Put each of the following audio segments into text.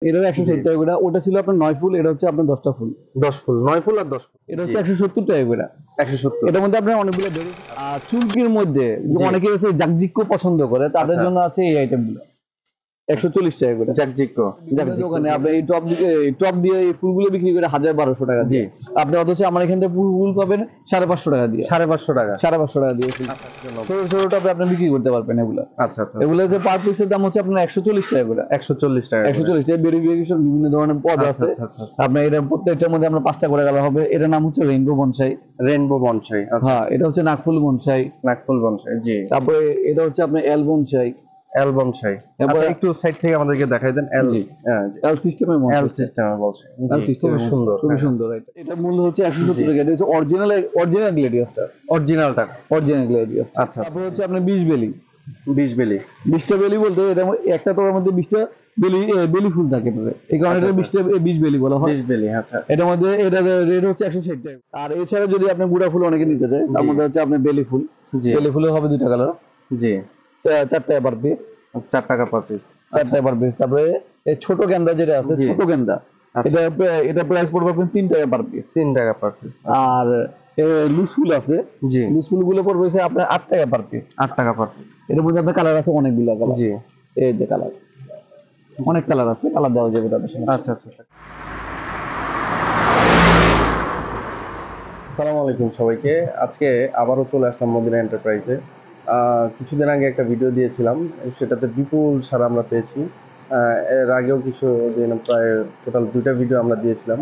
এটাও 160 টাকা করে। ওটা ছিল আপনার 9 ফুল, এটা হচ্ছে আপনার 10টা ফুল। 10 ফুল, 9 ফুল আর 10 ফুল। এটা হচ্ছে 170 টাকা করে। 170। এটার মধ্যে আপনার অনেকগুলো বেরি আর চুলকির মধ্যে অনেকে আছে জাকজিক্য পছন্দ করে, তাদের জন্য আছে এই আইটেমগুলো। 140 টাকা করে জাকজিক্য। দোকানে আপনি এই টপ দিয়ে এই ফুলগুলো বিক্রি করে 1000-1200 টাকা দিয়ে। আপনি অথচ আমার এখান থেকে ফুল পাবেন 550 টাকা দিয়ে। 550 টাকা। 550 টাকা দিয়ে ছোট ছোট টপে আপনি বিক্রি করতে পারবেন এগুলো। আচ্ছা আচ্ছা। এগুলো যে পার পিসের দাম হচ্ছে আপনার 140 টাকা করে। 140 টাকা। 140 টাকা। ভেরিফিকেশন বিভিন্ন ধরনের পদ আছে। আপনার এটা প্রত্যেকটার মধ্যে আমরা 5টা করে কালার হবে। এটার নাম হচ্ছে রেইনবো বনসাই। Rainbow bonsai. আচ্ছা। হ্যাঁ, এটা হচ্ছে নাকফুল বনসাই। নাকফুল বনসাই, জি। তারপরে এটা হচ্ছে আপনার এল বনসাই। এল বনসাই। আচ্ছা, একটু সাইড থেকে আমাদেরকে দেখাই দেন। এল, এল সিস্টেমের মধ্যে। এল সিস্টেমের বনসাই। এল সিস্টেম খুব সুন্দর, খুব সুন্দর। এটা মূল্য হচ্ছে 170 টাকা। এটা হচ্ছে অরিজিনাল গ্ল্যাডিয়াসটা। অরিজিনালটা। অরিজিনাল গ্ল্যাডিয়াস। আচ্ছা। তারপর হচ্ছে আপনার 20 বেলি। 20 বেলি। 20টা বেলি বলতে এটা একটা তোর মধ্যে 20টা বেলি ফুল থাকে এটাতে। এই কারণে এটা 20 বেলি বলা হয়। 20 বেলি, আচ্ছা। এটার মধ্যে এটা রেট হচ্ছে 160 টাকা। আর এছাড়া যদি আপনি গুড়া ফুল অনেকে নিতে চায়, তার মধ্যে হচ্ছে আপনার বেলি ফুল। বেলি ফুলে হবে 2টা কালার। জি। 4 টাকা পার পিস। 4 টাকা পার পিস। 4 টাকা পার পিস। তারপরে এই ছোট গেন্দা যেটা আছে, ছোট গেন্দা, এটা প্রাইস পড়বে আপনার 3 টাকা পার পিস। 3 টাকা পার পিস। আর লুজ ফুল আছে, জি, লুজ ফুলগুলো পড়বে আপনার 8 টাকা পার পিস। 8 টাকা পার পিস। এর মধ্যে আপনার কালার আছে অনেকগুলো কালার। জি, এই যে কালার, অনেক কালার আছে, কালার দেওয়া যাবে তাদের সাথে। আচ্ছা আচ্ছা। আসসালামু আলাইকুম সবাইকে। আজকে আবারও চলে আসলাম মদিনা এন্টারপ্রাইজে। কিছুদিন আগে একটা ভিডিও দিয়েছিলাম, সেটাতে বিপুল সাড়া আমরা পেয়েছি। এর আগেও কিছু দিন, প্রায় টোটাল 2টা ভিডিও আমরা দিয়েছিলাম।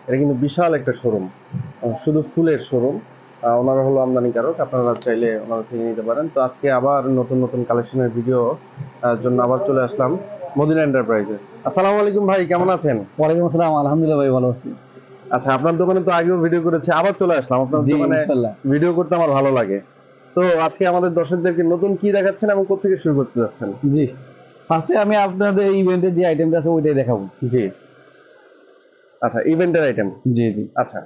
এটা কিন্তু বিশাল একটা শোরুম, শুধু ফুলের শোরুম। ওনারা হলো আমদানিকারক, আপনারা চাইলে ওনারা থেকে নিতে পারেন। তো আজকে আবার নতুন নতুন কালেকশনের ভিডিও জন্য আবার চলে আসলাম মদিনা এন্টারপ্রাইজে। আসসালামু আলাইকুম ভাই, কেমন আছেন? ওয়ালাইকুম আসসালাম, আলহামদুলিল্লাহ ভাই, ভালো আছি। আচ্ছা, আপনার দোকানে তো আগেও ভিডিও করেছি, আবার চলে আসলাম আপনার দোকানে। ভিডিও করতে আমার ভালো লাগে। তো আজকে আমাদের দর্শকদেরকে নতুন কি দেখাচ্ছেন এবং কোথা থেকে শুরু করতে যাচ্ছেন? জি, ফার্স্টে আমি আপনাদের ইভেন্টের যে আইটেমটা আছে ওইটাই দেখাবো। জি, আচ্ছা, ইভেন্টের আইটেম। জি জি, আচ্ছা,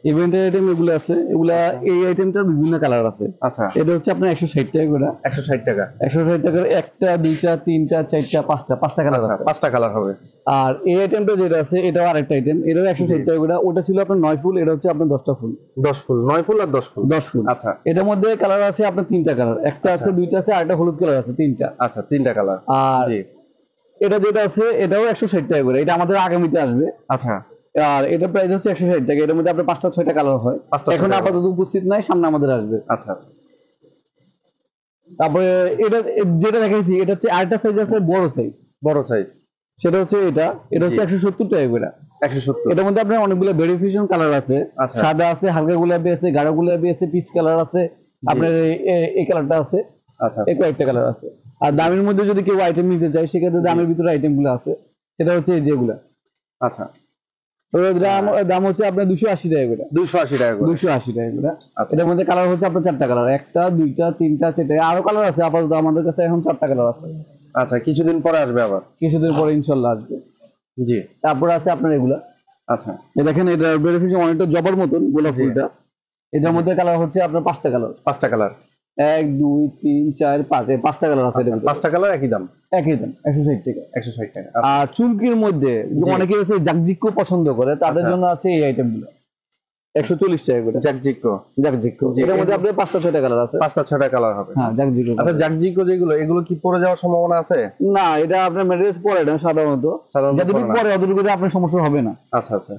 ইভেন্টের আইটেম এগুলো আছে। এগুলা এই আইটেমটার বিভিন্ন কালার আছে। আচ্ছা, এটা হচ্ছে আপনার 160 টাকা করে। 160 টাকা। 160 টাকার একটা, দুইটা, তিনটা, চারটা, পাঁচটা কালার আছে। 5টা কালার হবে। আর এই আইটেমটা যেটা আছে এটাও আরেকটা আইটেম, এটাও 160 টাকা করে। ওটা ছিল আপনার 9 ফুল, এটা হচ্ছে আপনার 10টা ফুল। 10 ফুল, 9 ফুল আর 10 ফুল। 10 ফুল। আচ্ছা, এটার মধ্যে কালার আছে আপনার 3টা কালার, একটা আছে, দুইটা আছে, আরেকটা হলুদ কালার আছে, 3টা। আচ্ছা, 3টা কালার। আর এটা যেটা আছে এটাও 160 টাকা করে। এটা আমাদের আগামীতে আসবে। আচ্ছা, আর এটা প্রাইস হচ্ছে 160 টাকা। এটার মধ্যে আপনার 5টা-6টা কালার হয়। এখন আপাতত উপস্থিত নাই, সামনে আমাদের আসবে। আচ্ছা আচ্ছা। তারপরে এটা যেটা দেখাইছি এটা হচ্ছে আরেকটা সাইজ আছে, বড় সাইজ। বড় সাইজ, সেটা হচ্ছে এটা হচ্ছে 170 টাকা করে। 170। এটার মধ্যে আপনার অনেকগুলো ভেরিফিকেশন কালার আছে। সাদা আছে, হালকা গোলাপি আছে, গাঢ় গোলাপি আছে, পিচ কালার আছে, আপনার এই কালারটা আছে। আচ্ছা, এই কয়েকটা কালার আছে। আর দামের মধ্যে যদি কেউ আইটেম নিতে চায়, সেক্ষেত্রে দামের ভিতরে আইটেম গুলো আছে। সেটা হচ্ছে এই যেগুলা। আচ্ছা, দাম হচ্ছে আপনার 280 টাকা করে। 280 টাকা করে। 280 টাকা করে। এটার মধ্যে কালার হচ্ছে আপনার 4টা কালার, একটা, দুইটা, তিনটা, 4টা, আরো কালার আছে। আপাতত আমাদের কাছে এখন 4টা কালার আছে। আচ্ছা, কিছুদিন পরে আসবে আবার? কিছুদিন পরে ইনশাল্লাহ আসবে। জি। তারপর আছে আপনার এগুলা। আচ্ছা, দেখেন এটা ভেরিফিকেশন অনেকটা জবার মতন গোলাপ ফুলটা। এটার মধ্যে কালার হচ্ছে আপনার 5টা কালার। 5টা কালার, 1 2 3 4 5, এই 5টা কালার আছে। 5টা কালার একই দাম? একই দাম, 160 টাকা। 160 টাকা। আর চুলকির মধ্যে অনেকে আছে জাকজিক্য পছন্দ করে, তাদের জন্য আছে এই আইটেমগুলো। 140 টাকা করে। জাকজিক্য। এটার মধ্যে আপনার 5টা-6টা কালার আছে। 5টা-6টা কালার হবে। হ্যাঁ, জাকজিক্য। আচ্ছা, জাকজিক্য যেগুলো, এগুলো কি পড়ে যাওয়ার সম্ভাবনা আছে? না, এটা আপনার ম্যাটেরিয়ালস পরে না সাধারণত। যতটুকু পরে অতটুকুতে আপনার সমস্যা হবে না। আচ্ছা আচ্ছা,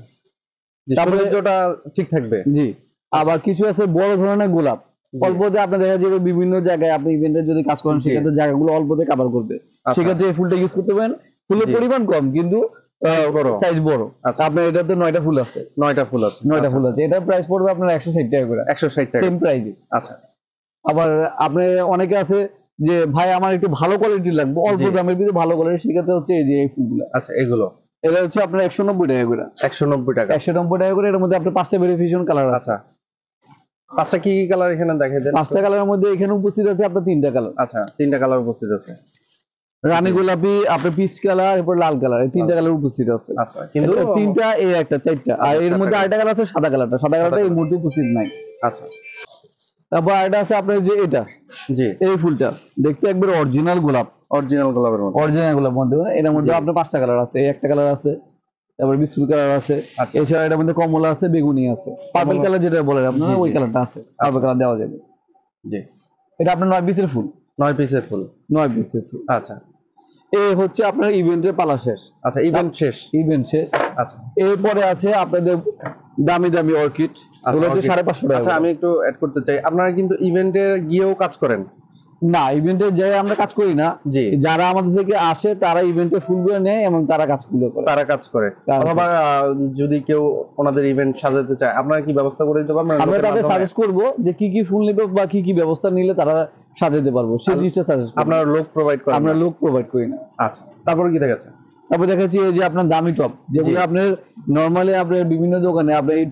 তারপরে যেটা ঠিক থাকবে। জি। আবার কিছু আছে বড় ধরনের গোলাপ, অল্পতে আপনি দেখা যাবে বিভিন্ন জায়গায় আপনি ইভেন্টে যদি কাজ করেন, সেক্ষেত্রে জায়গাগুলো অল্পতে কভার করবে। সেক্ষেত্রে এই ফুলটা ইউজ করতে পারেন। ফুলের পরিমাণ কম কিন্তু সাইজ বড়। আচ্ছা, আপনার এটাতে 9টা ফুল আছে। 9টা ফুল আছে। 9টা ফুল আছে। এটার প্রাইস পড়বে আপনার 160 টাকা করে। 160 টাকা, সেম প্রাইসে। আচ্ছা। আবার আপনি অনেকে আছে যে ভাই আমার একটু ভালো কোয়ালিটি লাগবে, অল্প দামের ভিতরে ভালো কোয়ালিটি, সেক্ষেত্রে হচ্ছে এই যে এই ফুলগুলো। আচ্ছা, এগুলো এটা হচ্ছে আপনার 190 টাকা করে। 190 টাকা। 190 টাকা করে। এর মধ্যে আপনার 5টা ভেরিফিকেশন কালার আছে। আচ্ছা, 5টা কি কি কালার এখানে দেখাই দেন? 5টা কালারের মধ্যে এখানে উপস্থিত আছে আপনার 3টা কালার। আচ্ছা, 3টা কালার উপস্থিত আছে। রানী গোলাপি, আপনার পিচ কালার, এরপর লাল কালার, এই 3টা কালার উপস্থিত আছে। আচ্ছা, কিন্তু 3টা, এই একটা, 4টা। আর এর মধ্যে আরেকটা কালার আছে সাদা কালারটা। সাদা কালারটা এই মুহূর্তে উপস্থিত নাই। আচ্ছা। তারপর আরেকটা আছে আপনার যে এটা, জি, এই ফুলটা দেখতে একবার অরিজিনাল গোলাপ। অরিজিনাল গোলাপের মধ্যে। অরিজিনাল গোলাপ মধ্যে এটার মধ্যে জি। আপনার 5টা কালার আছে, এই একটা কালার আছে, তারপর বিস্কুট কালার আছে, আচ্ছা। এছাড়া এটার মধ্যে কমলা আছে, বেগুনি আছে, পার্পল কমলা- কালার যেটা বলেন আপনারা জি, ওই জি। কালারটা আছে, পার্পল কালার দেওয়া যাবে। জি। এটা আপনার 9 পিসের ফুল, 9 পিসের ফুল। 9 পিসের ফুল। আচ্ছা এই হচ্ছে আপনার ইভেন্টের পালা শেষ, আচ্ছা, ইভেন্ট শেষ। ইভেন্ট শেষ। আচ্ছা এরপরে আছে আপনাদের দামি দামি অর্কিড, এগুলো হচ্ছে orchid। 550 টাকা আচ্ছা করে। আমি একটু অ্যাড করতে চাই, আপনারা কিন্তু ইভেন্টে গিয়েও কাজ করেন? না, ইভেন্টে যাই আমরা কাজ করি না, জি। যারা আমাদের থেকে আসে তারা ইভেন্টে ফুলগুলো নেয় এবং তারা কাজগুলো করে। তারা কাজ করে, কাজ অথবা যদি কেউ ওনাদের ইভেন্ট সাজাতে চায় আপনারা কি ব্যবস্থা করে দিতে পারবেন? আমরা লোকের তাদের মাধ্যমে? সাজেস্ট করব যে কি কি ফুল নেবে বা কি কি ব্যবস্থা নিলে তারা সাজাতে পারবো, সেই জিনিসটা সাজেস্ট করব। আপনারা লোক প্রোভাইড করেন? আমরা লোক প্রোভাইড করি না। আচ্ছা, তারপরে কি দেখাচ্ছে? তারপর দেখাচ্ছি এই যে আপনার দামি টপ, যেগুলো জি। আপনার নরমালি আপনার বিভিন্ন দোকানে আপনার এই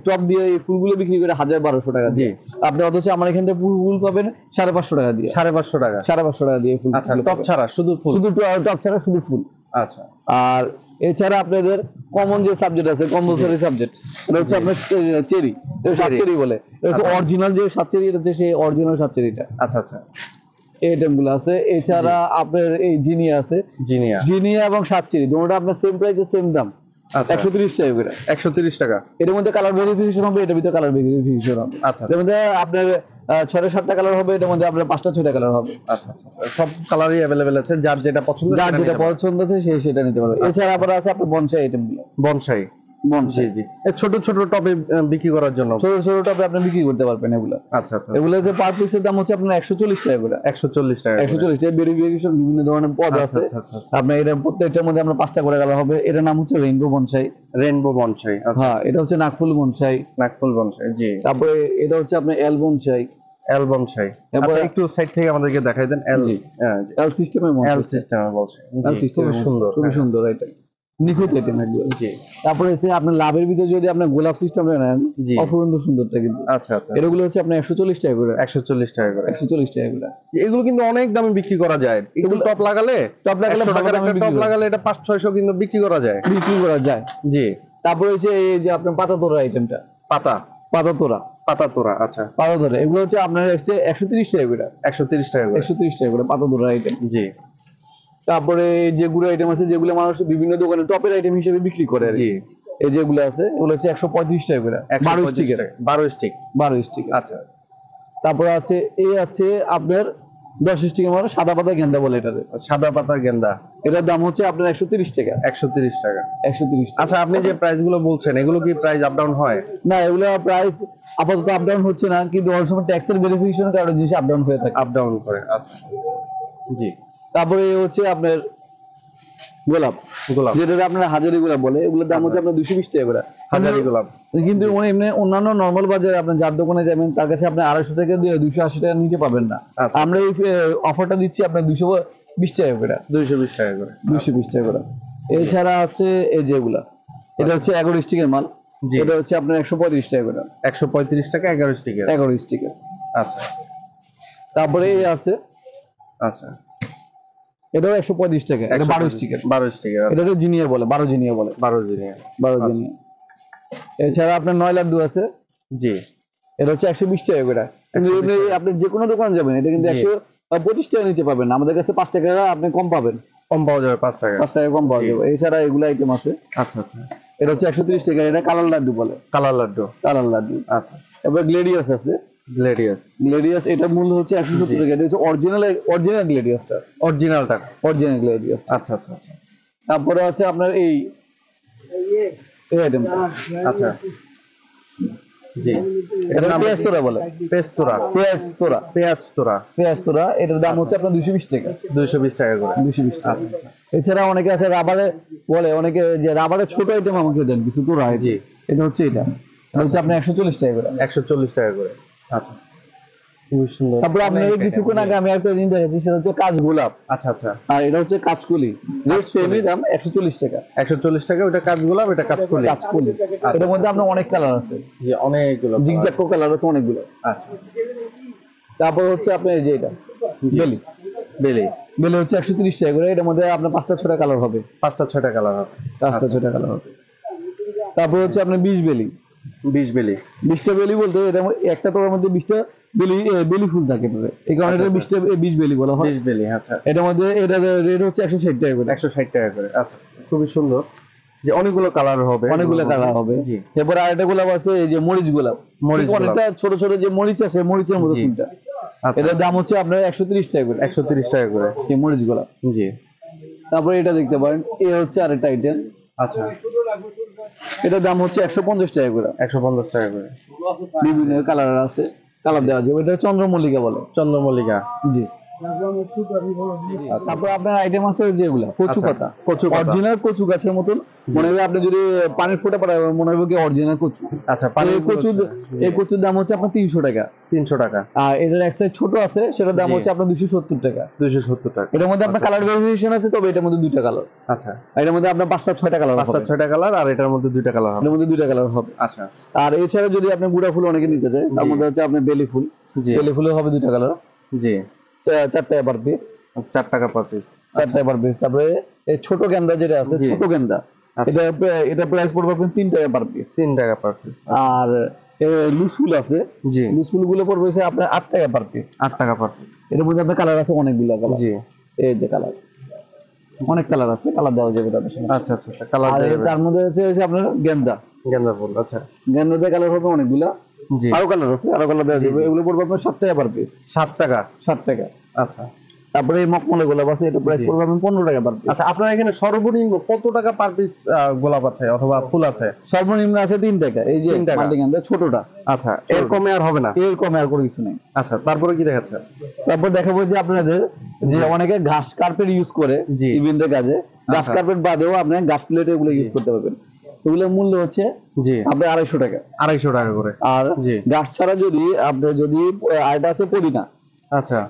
টপ দিয়ে এই ফুলগুলো বিক্রি করে 1200 টাকা দিয়ে, আপনি অথচ আমার এখান থেকে ফুল পাবেন 550 টাকা দিয়ে, 550 টাকা। 550 টাকা দিয়ে ফুল। আচ্ছা, টপ ছাড়া শুধু ফুল? শুধু টপ ছাড়া শুধু ফুল। আচ্ছা আর এছাড়া আপনাদের কমন যে সাবজেক্ট আছে, কম্পালসরি সাবজেক্ট, এটা হচ্ছে আপনার চেরি, সাত চেরি বলে, এটা হচ্ছে আচ্ছা। অরিজিনাল যে সাত চেরি, এটা হচ্ছে সেই অরিজিনাল সাত চেরিটা, আচ্ছা আচ্ছা, এই আইটেম গুলো আছে। এছাড়া আপনার এই জিনিয়া আছে, জিনিয়া। জিনিয়া এবং সাত চেরি দুটোটা আপনার সেম প্রাইসে সেম দাম, আচ্ছা 130 টাকা করে। 130 টাকা। এর মধ্যে কালার ভেরিফিকেশন হবে, এটার ভিতরে কালার ভেরিফিকেশন হবে। আচ্ছা এর মধ্যে আপনার 6-7টা কালার হবে, এটার মধ্যে আপনার 5-6টা কালার হবে। আচ্ছা আচ্ছা, সব কালারই অ্যাভেলেবেল আছে, যার যেটা পছন্দ যার যেটা পছন্দ আছে সে সেটা নিতে পারবে। এছাড়া আবার আছে আপনার বনসাই আইটেম গুলো, বনসাই। জি বনসাই জি, এই ছোট ছোট টবে বিক্রি করার জন্য। ছোট ছোট টবে আপনি বিক্রি করতে পারবেন এগুলো। আচ্ছা আচ্ছা, এগুলো যে পার পিসের দাম হচ্ছে আপনার 140 টাকা করে। 140 টাকা করে। 140 টাকা ভেরিফিকেশন, বিভিন্ন ধরনের পদ আচ্ছা আছে। আচ্ছা আচ্ছা, আপনার এটা প্রত্যেকটার মধ্যে আপনার 5টা করে কালার হবে। এটার নাম হচ্ছে রেইনবো বনসাই। Rainbow bonsai. আচ্ছা, হ্যাঁ, এটা হচ্ছে নাকফুল বনসাই। নাকফুল বনসাই। জি। তারপরে এটা হচ্ছে আপনার এল বনসাই। এল বনসাই। এরপরে- আচ্ছা, একটু সাইড থেকে আমাদেরকে দেখাই দেন। এল, জি। হ্যাঁ, এল সিস্টেমের এল বনসাই। সিস্টেমের বনসাই। এল জি, সিস্টেমের খুবই সুন্দর। খুবই হ্যাঁ। সুন্দর এটা। নিখুঁত আইটেম একদম। জি। তারপরে এসে আপনার লাভের ভিতরে যদি আপনি গোলাপ সিস্টেম নেন, জি। অপূর্ব সুন্দরটা কিন্তু। আচ্ছা আচ্ছা, এগুলো হচ্ছে আপনার 140 টাকা করে। 140 টাকা করে। 140 টাকা করে। এগুলো কিন্তু অনেক দামে বিক্রি করা যায়। একটু এগুলো- টপ লাগালে, টপ লাগালে 100 ভালো টাকার দামে একটা বিক্রি টপ করা লাগালে এটা 500-600 কিন্তু বিক্রি করা যায়। বিক্রি করা যায়। জি। তারপরে হচ্ছে এই যে আপনার পাতা তোরা আইটেমটা, পাতা, পাতা তোরা, পাতা তোরা। আচ্ছা, পাতা তোরা এগুলো হচ্ছে আপনার হচ্ছে 130 টাকা করে। 130 টাকা করে। 130 টাকা করে পাতা তোরা আইটেম। জি তারপরে যেগুলো আইটেম আছে, যেগুলো মানুষ বিভিন্ন দোকানে টপের আইটেম হিসেবে বিক্রি করে আর কি। জি, এই যেগুলো আছে এগুলো হচ্ছে 135 টাকা করে, 12 স্টিকের। 12 স্টিক। 12 স্টিকের। আচ্ছা তারপরে আছে এই আছে আপনার 10 স্টিকের মানে সাদা পাতা গেন্দা বলে এটাতে। সাদা পাতা গেন্দা, এটার দাম হচ্ছে আপনার 130 টাকা। 130 টাকা। 130 টাকা। আচ্ছা, আপনি যে প্রাইস গুলো বলছেন এগুলো কি প্রাইস আপ ডাউন হয়? না, এগুলো প্রাইস আপাতত আপ ডাউন হচ্ছে না, কিন্তু অনেক সময় ট্যাক্সের ভেরিফিকেশনের কারণে জিনিস আপ ডাউন হয়ে থাকে। আপ ডাউন করে। আচ্ছা, জি। তারপরে হচ্ছে আপনার গোলাপ, গোলাপ, যেটা আপনার হাজারি গোলাপ বলে, এগুলোর দাম হচ্ছে আপনার 220 টাকা করে। হাজারি গোলাপ। কিন্তু এমনি অন্যান্য নরমাল বাজারে আপনি যার দোকানে যাবেন তার কাছে আপনি 250 টাকা দিয়ে 280 টাকার নিচে পাবেন না। আচ্ছা। আমরা এই অফারটা দিচ্ছি আপনার 220 টাকা করে। 220 টাকা করে। 220 টাকা করে। এছাড়া আছে এই যেগুলা, এটা হচ্ছে 11 স্টিকের মাল। জি। এটা হচ্ছে আপনার 135 টাকা করে। 135 টাকা 11 স্টিকের। 11 স্টিকের। আচ্ছা তারপরে এই আছে, আচ্ছা, এটাও 135 টাকা, এটা 12 স্টিকের। 12 স্টিকের। এটা হচ্ছে জিনিয়া বলে, 12 জিনিয়া বলে। 12 জিনিয়া। 12 জিনিয়া। এছাড়া আপনার 9 লাড্ডু আছে, জি। এটা হচ্ছে 120 টাকা করে। কিন্তু 120 এমনি আপনি যে কোনো দোকান যাবেন এটা কিন্তু জি। 125 টাকা নিচে পাবেন না, আমাদের কাছে 5 টাকা আপনি কম পাবেন, কম পাওয়া যাবে 5 টাকা। 5 টাকা কম পাওয়া জি। যাবে। এছাড়া এগুলো আইটেম আছে, আচ্ছা আচ্ছা, এটা হচ্ছে 130 টাকা, এটা কালার লাড্ডু বলে, কালার লাড্ডু। কালার লাড্ডু। আচ্ছা, এবার গ্লেডিয়াস আছে, গ্লেডিয়াস। গ্লেডিয়াস এটার মূল্য হচ্ছে 170 টাকা। এটা হচ্ছে অরিজিনাল গ্লেডিয়াসটা, অরিজিনালটা। অরিজিনাল গ্লেডিয়াস। আচ্ছা আচ্ছা আচ্ছা, তারপরে আছে আপনার এই আইটেমটা, আচ্ছা, জি। এটা পেঁয়াজ তোরা বলে, পেস্তোরা। পেঁয়াজ তোরা, পেঁয়াজ তোরা। পেঁয়াজ তোরা, এটার দাম হচ্ছে আপনার 220 টাকা। 220 টাকা করে। 220 টাকা। এছাড়া অনেকে আছে রাবারে বলে, অনেকে যে রাবারের ছোট আইটেম আমাকে দেন কিছু তোরা জি। আইটেম, এটা হচ্ছে এটা হচ্ছে আপনার 140 টাকা করে। 140 টাকা করে। আচ্ছা, খুবই সুন্দর। তারপরে আপনাকে কিছুক্ষণ আগে আমি একটা জিনিস দেখাচ্ছি, সেটা হচ্ছে কাজ গোলাপ, আচ্ছা আচ্ছা, আর এটা হচ্ছে কাজকলি। রেট সেমই দাম, 140 টাকা। 140 টাকা। ওটা কাজ গোলাপ, এটা কাজ কলি। কাজকলি এটার মধ্যে আপনার অনেক কালার আছে, জি, অনেকগুলো জিগজ্যাগ কালার আছে অনেকগুলো। আচ্ছা, তারপর হচ্ছে আপনার এই যে এটা বেলি, বেলি। বেলি হচ্ছে 130 টাকা করে। এটার মধ্যে আপনার 5টা-6টা কালার হবে, 5টা-6টা কালার হবে। 5টা-6টা কালার হবে। তারপর হচ্ছে আপনার 20 বেলি। 20 বেলি। 20টা বেলি বলতে এটা একটা তোড়ার মধ্যে 20টা বেলি ফুল থাকে এটাতে। এই কারণে এটা 20 বেলি বলা হয়। 20 বেলি, আচ্ছা। এটার মধ্যে এটা রেট হচ্ছে 160 টাকা করে। 160 টাকা করে, আচ্ছা। খুবই সুন্দর, যে অনেকগুলো কালার হবে। অনেকগুলো কালার হবে। জি। এরপর আরেকটা গোলাপ আছে, এই যে মরিচ গোলাপ। মরিচ গোলাপ। অনেকটা ছোট ছোট যে মরিচ আছে, মরিচের মতো জি। ফুলটা। আচ্ছা। এটার দাম হচ্ছে আপনার 130 টাকা করে। 130 টাকা করে, এই মরিচ গোলাপ। জি। তারপরে এটা দেখতে পারেন, এ হচ্ছে আরেকটা আইটেম। আচ্ছা। এটার দাম হচ্ছে 150 টাকা করে। 150 টাকা করে, বিভিন্ন কালার আছে, কালার দেওয়া যাবে। এটা চন্দ্রমল্লিকা বলে। চন্দ্রমল্লিকা, জি। তারপর আপনার আইটেম আছে যেগুলা কচু আচ্ছা, পাতা, কচু পাতা। অরিজিনাল কচু গাছের মতন মনে হবে। আপনি যদি পানির ফোঁটা পাঠাবেন মনে হবে কি অরিজিনাল কচু। আচ্ছা। এই কচুর দাম হচ্ছে আপনার 300 টাকা। 300 টাকা। আর এটার এক সাইজ ছোট আছে, সেটার দাম জি। হচ্ছে আপনার 270 টাকা। 270 টাকা। এটার মধ্যে আপনার কালার ভেরিয়েশন আছে, তবে এটার মধ্যে 2টা কালার। আচ্ছা। এটার মধ্যে আপনার 5টা 6টা কালার হবে। 5টা 6টা কালার, আর এটার মধ্যে 2টা কালার হবে। এটার মধ্যে 2টা কালার হবে। আচ্ছা। আর এছাড়া যদি আপনি গুড়া ফুল অনেকে নিতে চায়, তার জি। মধ্যে হচ্ছে আপনার বেলি ফুল। জি। বেলি ফুলের হবে 2টা কালার, জি। 4 টাকা পার পিস। 4 টাকা পার পিস। 4 টাকা পার পিস। তারপরে এই ছোট গেন্দা যেটা আছে, জি। ছোট গেন্দা, আচ্ছা। এটা প্রাইস পড়বে আপনার 3 টাকা পার পিস। 3 টাকা পার পিস। আর লুজ ফুল আছে, জি। লুজ ফুল গুলো পড়বে হচ্ছে আপনার 8 টাকা পার পিস। 8 টাকা পার পিস। এর মধ্যে আপনার কালার আছে অনেকগুলো কালার। জি। এই যে কালার, অনেক কালার আছে, কালার দেওয়া যাবে তাদের সঙ্গে। আচ্ছা আচ্ছা, কালার আর দেবে। তার মধ্যে হচ্ছে আপনার গেন্দা, গেন্দা ফুল, আচ্ছা। গেন্দাতে কালার হবে অনেকগুলা। জি। আরো কালার আছে, আরো কালার দেওয়া জি, যাবে। জি। এগুলো পড়বে আপনার 7 টাকা পার পিস। 7 টাকা। 7 টাকা। আচ্ছা। তারপরে এই মকমলে গোলাপ আছে, এটা প্রাইস জি। পড়বে আপনার 15 টাকা পার পিস। আচ্ছা, আপনার এখানে সর্বনিম্ন কত টাকা পার পিস গোলাপ আছে অথবা ফুল আছে? সর্বনিম্ন আছে 3 টাকা। এই যে 3 টাকা। মাল্টিগেন্দা ছোটটা। আচ্ছা, এর কমে আর হবে না? এর কমে আর কোনো কিছু নেই। আচ্ছা, তারপরে কি দেখাচ্ছে? তারপর দেখাবো যে আপনাদের যে অনেকে ঘাস কার্পেট ইউজ করে জি। ইভেন্টের কাজে, ঘাস আচ্ছা। কার্পেট বাদেও আপনি ঘাস প্লেট এগুলো ইউজ করতে পারবেন। এগুলোর মূল্য হচ্ছে জি। আপনার 250 টাকা। 250 টাকা করে। আর জি। ঘাস ছাড়া যদি আপনি আরেকটা আছে পুদিনা, আচ্ছা।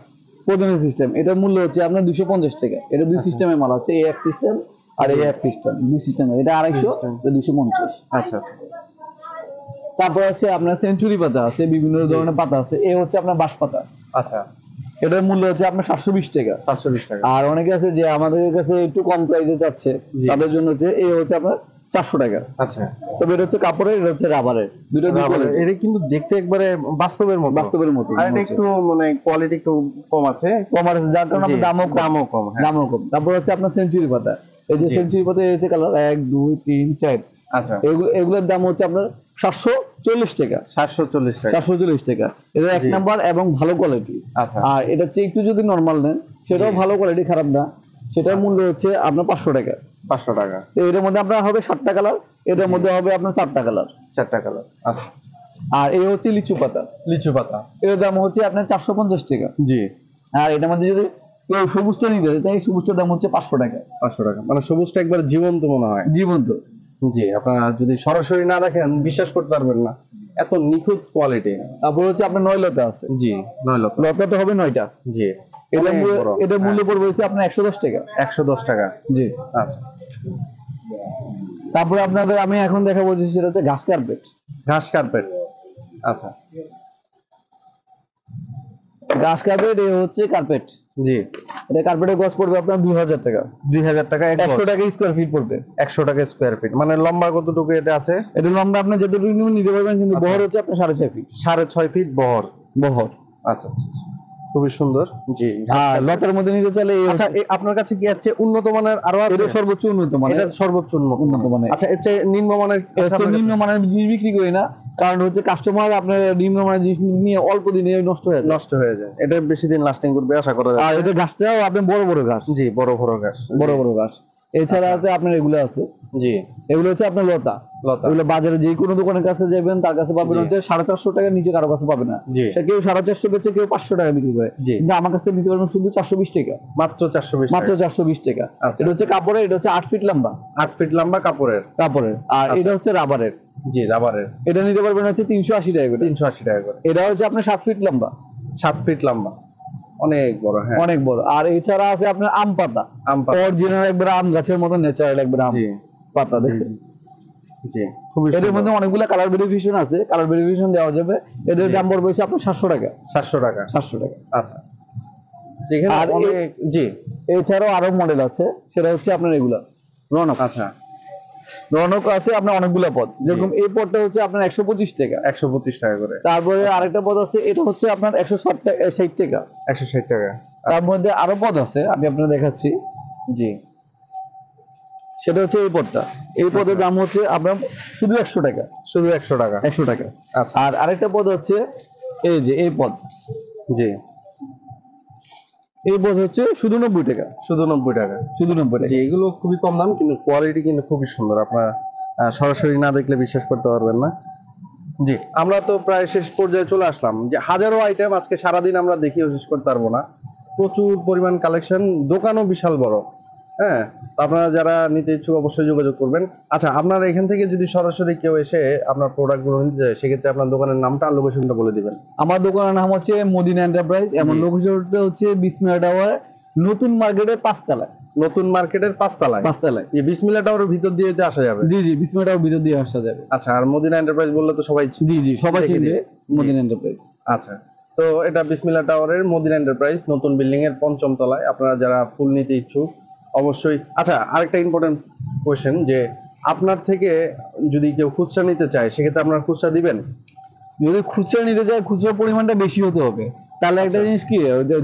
পুদিনা সিস্টেম, এটার মূল্য হচ্ছে আপনার 250 টাকা। এটা দুই আচ্ছা। সিস্টেমের মাল আছে, এই এক সিস্টেম আর এই এক সিস্টেম, দুই সিস্টেম। এটা 250, System। এটা 250। আচ্ছা আচ্ছা। তারপর আছে আপনার সেঞ্চুরি পাতা আছে, বিভিন্ন ধরনের পাতা আছে। এই হচ্ছে আপনার বাঁশ পাতা, আচ্ছা। এটার মূল্য হচ্ছে আপনার 720 টাকা। 720 টাকা। আর অনেকে আছে যে আমাদের কাছে একটু কম প্রাইসে চাচ্ছে, জি। তাদের জন্য হচ্ছে এই হচ্ছে আপনার 400 টাকা। আচ্ছা। তবে এটা হচ্ছে কাপড়ের, এটা হচ্ছে রাবারের, দুটো দুই quality, এটা কিন্তু দেখতে একবারে বাস্তবের মতো। বাস্তবের মতো। আর এটা একটু মানে কোয়ালিটি একটু কম আছে। কমার আছে, যার কারণে জি। আপনার দামও কম, হ্যাঁ। দামও কম। তারপর হচ্ছে আপনার সেঞ্চুরি পাতা, এই যে জি। সেঞ্চুরি পাতা এই যে কালার 1 2 3 4, আচ্ছা। এগুলোর দাম হচ্ছে আপনার 740 টাকা। 740 টাকা। 740 টাকা। এটা এক জি। নাম্বার এবং ভালো কোয়ালিটি। আচ্ছা। আর এটা চেয়ে একটু যদি নরমাল নেন, সেটাও জি। ভালো কোয়ালিটি, খারাপ না, সেটার মূল্য হচ্ছে আপনার 500 টাকা। 500 টাকা। তো এটার মধ্যে আপনার হবে 7টা কালার, এটার জি। মধ্যে হবে আপনার 4টা কালার। 4টা কালার। আচ্ছা। আর এই হচ্ছে লিচু পাতা, লিচু পাতা। এর দাম হচ্ছে আপনার 450 টাকা। জি। আর এটার মধ্যে যদি কেউ সবুজটা নিতে চায়, তাই সবুজটার দাম হচ্ছে 500 টাকা। 500 টাকা। মানে সবুজটা একবার জীবন্ত মনে হয়। জীবন্ত। জি, আপনারা যদি সরাসরি না দেখেন বিশ্বাস করতে পারবেন না, এত নিখুঁত কোয়ালিটি। তারপর হচ্ছে আপনার 9 লতা আছে, জি, 9 লক্ষ। লতাটা হবে 9টা। জি। এটার অনেক বড়। এটার মূল্য পড়বে হচ্ছে আপনার 110 টাকা। 110 টাকা। জি। আচ্ছা। তারপরে আপনাদের আমি এখন দেখাবো যে সেটা হচ্ছে ঘাস কার্পেট। ঘাস কার্পেট। আচ্ছা। ঘাস কার্পেট এ হচ্ছে কার্পেট। জি। এটা কার্পেটের গজ পড়বে আপনার 2000 টাকা। 2000 টাকা। 100 টাকা স্কয়ার ফিট পড়বে। 100 টাকা স্কয়ার ফিট। মানে লম্বা কতটুকু এটা আছে? এটা লম্বা আপনি যতটুকু নিতে পারবেন, কিন্তু আচ্ছা। বহর হচ্ছে আপনার 6.5 ফিট। 6.5 ফিট বহর। বহর। আচ্ছা আচ্ছা আচ্ছা। খুবই সুন্দর। জি। আর লতার মধ্যে নিতে চাইলে আচ্ছা, আপনার কাছে কি আছে উন্নত মানের আরো আছে? এটা সর্বোচ্চ উন্নত মানের। এটা সর্বোচ্চ উন্নত মানের। আচ্ছা, এর চেয়ে নিম্নমানের নিম্নমানের জিনিস বিক্রি করি না, কারণ হচ্ছে কাস্টমার আপনার নিম্নমানের জিনিস নিয়ে অল্প দিনে নষ্ট হয়ে যায়। নষ্ট হয়ে যায়। এটা বেশি দিন লাস্টিং করবে আশা করা যায়। আর এটা ঘাসটাও আপনার বড় বড় ঘাস। জি, বড় বড় ঘাস। বড় বড় ঘাস। এছাড়া আছে আপনার এগুলো আছে, জি। এগুলো হচ্ছে আপনার লতা। লতা। এগুলো বাজারে যে কোনো দোকানের কাছে যাবেন, তার কাছে পাবেন জি। হচ্ছে 450 টাকা, নিচে কারো কাছে পাবেন না। জি। সে কেউ 450 বেচে, কেউ 500 টাকা বিক্রি করে। জি। কিন্তু আমার কাছ থেকে নিতে পারবেন শুধু 420 টাকা। মাত্র 420 মাত্র টাকা। 420 টাকা। আচ্ছা। এটা হচ্ছে কাপড়ের, এটা হচ্ছে 8 ফিট লম্বা 8 ফিট লম্বা কাপড়ের। কাপড়ের। আর আচ্ছা। এটা হচ্ছে রাবারের। জি, রাবারের। এটা নিতে পারবেন হচ্ছে 380 টাকা করে। 380 টাকা করে। এটা হচ্ছে আপনার 7 ফিট লম্বা। 7 ফিট লম্বা। অনেক বড়, হ্যাঁ। অনেক বড়। আর এছাড়া আছে আপনার আম পাতা। আম পাতা। অরিজিনাল একবার আম গাছের মতো ন্যাচারাল একবার আম জি। পাতা, দেখছেন? জি। খুবই এদের সুন্দর। মধ্যে অনেকগুলো কালার ভেরিয়েশন আছে, কালার ভেরিয়েশন দেওয়া যাবে। এদের জি। দাম পড়বে হচ্ছে আপনার 700 টাকা। 700 টাকা। 700 টাকা। আচ্ছা। এখানে আর অনেক। জি। এছাড়াও আরো মডেল আছে, সেটা হচ্ছে আপনার এগুলা রনক। আচ্ছা। রনক আছে আপনার অনেকগুলো পদ, যেরকম এই পদটা হচ্ছে আপনার 125 টাকা। 125 টাকা করে। তারপরে আরেকটা পদ আছে, এটা হচ্ছে আপনার 160 টাকা, 60 টাকা। 160 টাকা। তার মধ্যে আরো পদ আছে, আমি আপনাদের দেখাচ্ছি। জি। সেটা হচ্ছে এই পদটা, এই পদের দাম হচ্ছে আপনার শুধু 100 টাকা। শুধু 100 টাকা। 100 টাকা। আচ্ছা। আর আরেকটা পদ হচ্ছে এই যে এই পদ, জি। এই পদ হচ্ছে শুধু 90 টাকা। শুধু 90 টাকা। শুধু 90 টাকা। জি, এগুলো খুবই কম দাম, কিন্তু কোয়ালিটি কিন্তু খুবই সুন্দর। আপনারা সরাসরি না দেখলে বিশ্বাস করতে পারবেন না। জি, আমরা তো প্রায় শেষ পর্যায়ে চলে আসলাম। যে হাজারো আইটেম, আজকে সারাদিন আমরা দেখিয়ে শেষ করতে পারবো না। প্রচুর পরিমাণ কালেকশন, দোকানও বিশাল বড়। হ্যাঁ, তো আপনারা যারা নিতে ইচ্ছুক অবশ্যই যোগাযোগ করবেন। আচ্ছা, আপনার এখান থেকে যদি সরাসরি কেউ এসে আপনার প্রোডাক্টগুলো নিতে চায়, সেক্ষেত্রে আপনার দোকানের নামটা আর লোকেশনটা বলে দিবেন। আমার দোকানের নাম হচ্ছে মদিনা এন্টারপ্রাইজ, এবং লোকেশনটা হচ্ছে বিসমিল্লাহ টাওয়ার, নতুন মার্কেটের 5 তলায়। নতুন মার্কেটের 5 তলায়। 5 তলায়। এই বিসমিল্লাহ টাওয়ারের ভিতর দিয়ে আসা যাবে? জি জি, বিসমিল্লাহ টাওয়ার ভিতর দিয়ে আসা যাবে। আচ্ছা, আর মদিনা এন্টারপ্রাইজ বললে তো সবাই জি জি, সবাই দেখে চিনবে দিবে। মদিনা এন্টারপ্রাইজ। আচ্ছা, তো এটা বিসমিল্লাহ টাওয়ারের মদিনা এন্টারপ্রাইজ, নতুন বিল্ডিং এর 5ম তলায়। আপনারা যারা ফুল নিতে ইচ্ছুক অবশ্যই। আচ্ছা, আরেকটা ইম্পর্টেন্ট কোয়েশ্চেন, যে আপনার থেকে যদি কেউ খুচরা নিতে চায়, সেক্ষেত্রে আপনারা খুচরা দিবেন? যদি খুচরা নিতে চায়, খুচরা পরিমাণটা বেশি হতে হবে। তাহলে একটা জিনিস কি,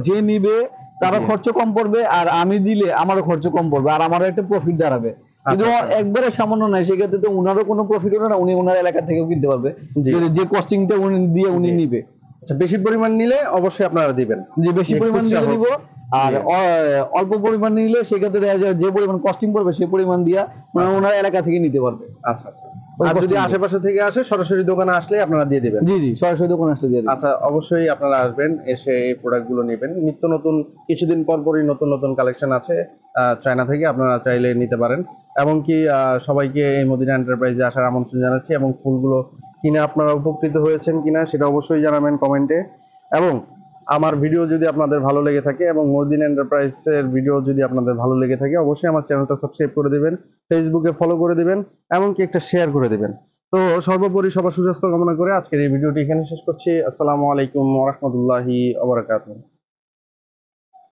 যে নিবে তারও খরচ কম পড়বে, আর আমি দিলে আমারও খরচ কম পড়বে, আর আমারও একটা প্রফিট দাঁড়াবে। কিন্তু একবারে সামান্য নাই, সেক্ষেত্রে তো উনারও কোনো প্রফিট হলো না, উনি ওনার এলাকা থেকেও কিনতে পারবে, যে কস্টিংটা উনি দিয়ে উনি নিবে। আচ্ছা, বেশি পরিমাণ নিলে অবশ্যই আপনারা দিবেন? যে বেশি পরিমাণ দিয়ে দিব, আর অল্প পরিমাণ নিলে সেক্ষেত্রে দেখা যায় যে পরিমাণ কস্টিং পড়বে সেই পরিমাণ দিয়া ওনার এলাকা থেকে নিতে পারবে। আচ্ছা আচ্ছা। আর যদি আশেপাশে থেকে আসে, সরাসরি দোকানে আসলে আপনারা দিয়ে দিবেন? জি জি, সরাসরি দোকানে আসলে দিয়ে দিবেন। আচ্ছা, অবশ্যই আপনারা আসবেন, এসে এই প্রোডাক্টগুলো নেবেন। নিত্য নতুন, কিছুদিন পর পরই নতুন নতুন কালেকশন আছে চায়না থেকে, আপনারা চাইলে নিতে পারেন। এমনকি সবাইকে এই মদিনা এন্টারপ্রাইজে আসার আমন্ত্রণ জানাচ্ছি, এবং ফুলগুলো কিনে আপনারা উপকৃত হয়েছেন কিনা সেটা অবশ্যই জানাবেন কমেন্টে। এবং আমার ভিডিও যদি আপনাদের ভালো লেগে থাকে, এবং মদিনা এন্টারপ্রাইজের ভিডিও যদি আপনাদের ভালো লেগে থাকে, অবশ্যই আমার চ্যানেলটা সাবস্ক্রাইব করে দিবেন, ফেসবুকে ফলো করে দিবেন, এমনকি একটা শেয়ার করে দিবেন। তো সর্বোপরি সবার সুস্বাস্থ্য কামনা করে আজকের এই ভিডিওটি এখানে শেষ করছি। আসসালামু আলাইকুম ওয়া রাহমাতুল্লাহি ওয়া বারাকাতুহু।